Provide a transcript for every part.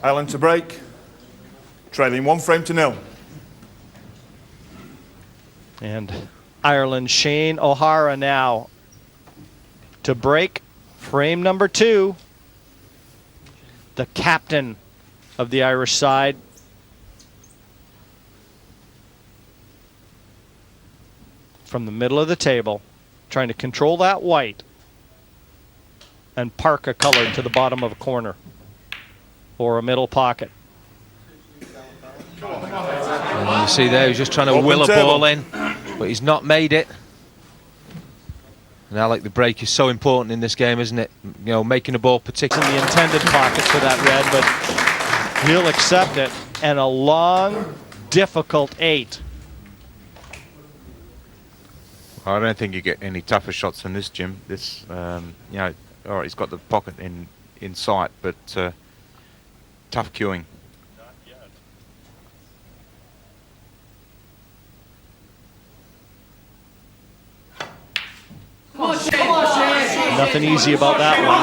Ireland to break, trailing 1 frame to 0. And Ireland, Shane O'Hara now to break frame number 2. The captain of the Irish side. From the middle of the table, trying to control that white and park a color to the bottom of a corner or a middle pocket. And you see there, he's just trying to will a ball in, but he's not made it. And Alec, the break is so important in this game, isn't it? You know, making a ball particularly the intended pocket for that red, but he'll accept it. And a long, difficult 8. I don't think you get any tougher shots than this, Jim. This, you know, all right, he's got the pocket in sight, but tough cueing. Nothing easy about that one.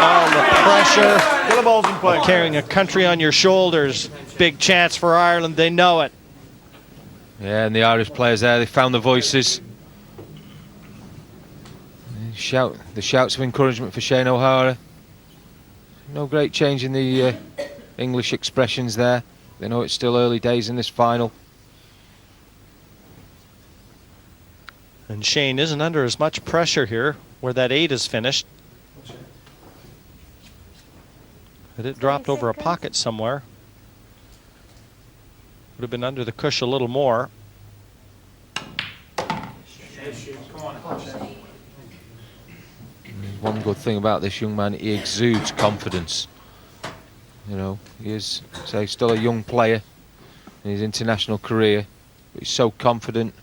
Oh, the pressure. Get the balls in play. Carrying a country on your shoulders. Big chance for Ireland. They know it. Yeah, and the Irish players there, they found the voices. The shouts of encouragement for Shane O'Hara. No great change in the English expressions there. They know it's still early days in this final. And Shane isn't under as much pressure here, where that 8 is finished. But it dropped over a pocket somewhere. Would have been under the cush a little more. One good thing about this young man, he exudes confidence. You know, he is, say, still a young player in his international career, but he's so confident.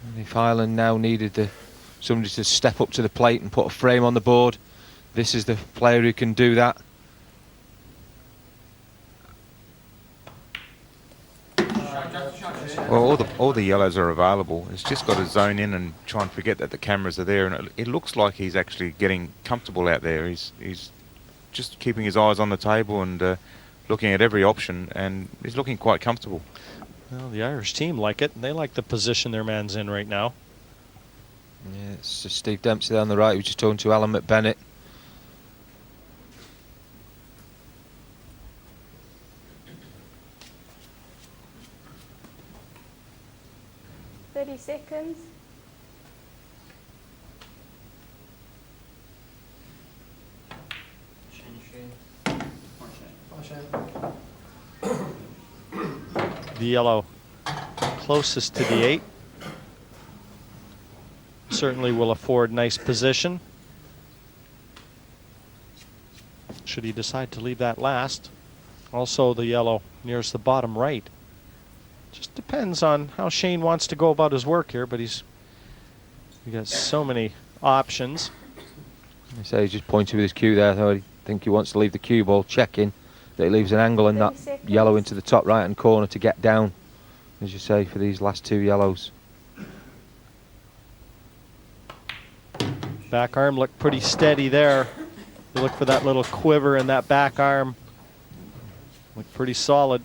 And if Ireland now needed somebody to step up to the plate and put a frame on the board, this is the player who can do that. Well, all the yellows are available. It's just got to zone in and try and forget that the cameras are there. And it looks like he's actually getting comfortable out there. He's just keeping his eyes on the table and looking at every option, and he's looking quite comfortable. Well, the Irish team like it. They like the position their man's in right now. Yeah, it's just Steve Dempsey there on the right. He was just talking to Alan McBennett. Seconds. The yellow closest to the 8 certainly will afford nice position. Should he decide to leave that last. Also the yellow nearest the bottom right. Just depends on how Shane wants to go about his work here, but he's got so many options. I say he's just pointing with his cue there. I think he wants to leave the cue ball, checking that he leaves an angle in that yellow into the top right hand corner to get down, as you say, for these last 2 yellows. Back arm looked pretty steady there. You look for that little quiver in that back arm. Looked pretty solid.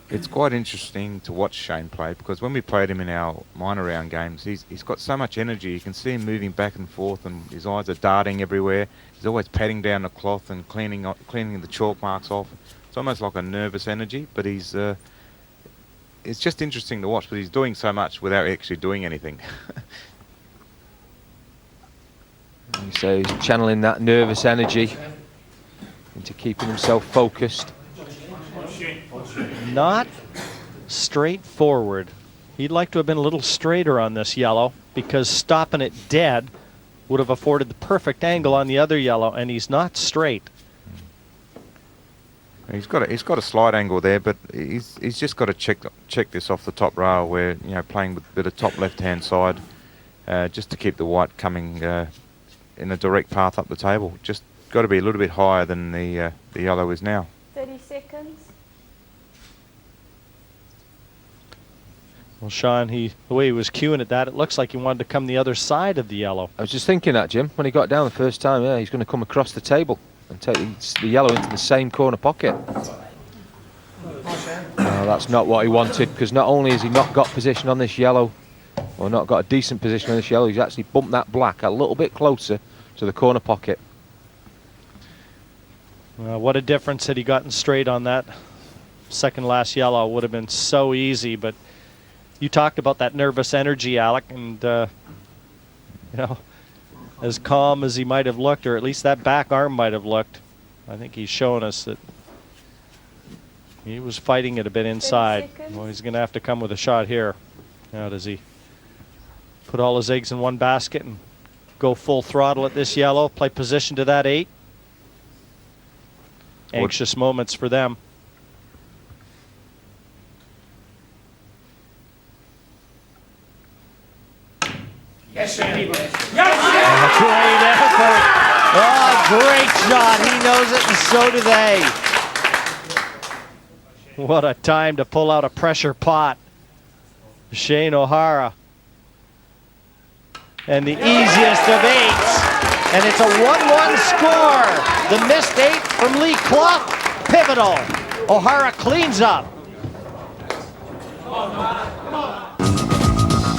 It's quite interesting to watch Shane play, because when we played him in our minor round games, he's got so much energy. You can see him moving back and forth, and his eyes are darting everywhere. He's always patting down the cloth and cleaning the chalk marks off. It's almost like a nervous energy, but it's just interesting to watch, but he's doing so much without actually doing anything. You say he's channeling that nervous energy into keeping himself focused. Not straightforward. He'd like to have been a little straighter on this yellow, because stopping it dead would have afforded the perfect angle on the other yellow, and he's not straight. He's got a slight angle there, but he's just got to check this off the top rail, where, you know, playing with a bit of top left hand side, just to keep the white coming in a direct path up the table. Just got to be a little bit higher than the yellow is now. 30 seconds. Well, Sean, the way he was cueing at that, it looks like he wanted to come the other side of the yellow. I was just thinking that, Jim, when he got down the first time. Yeah, he's going to come across the table. and take the yellow into the same corner pocket. That's not what he wanted, because not only has he not got position on this yellow, or not got a decent position on this yellow, he's actually bumped that black a little bit closer to the corner pocket. What a difference had he gotten straight on that second last yellow. Would have been so easy, but you talked about that nervous energy, Alec, and you know, as calm as he might have looked, or at least that back arm might have looked, I think he's shown us that he was fighting it a bit inside. Well, he's going to have to come with a shot here. Now, does he put all his eggs in one basket and go full throttle at this yellow, play position to that 8? Anxious moments for them. Yes, Sandy. Great effort. Oh, great shot. He knows it, and so do they. What a time to pull out a pressure pot. Shane O'Hara. And the easiest of 8s. And it's a 1-1 score. The missed 8 from Lee Clough. Pivotal. O'Hara cleans up.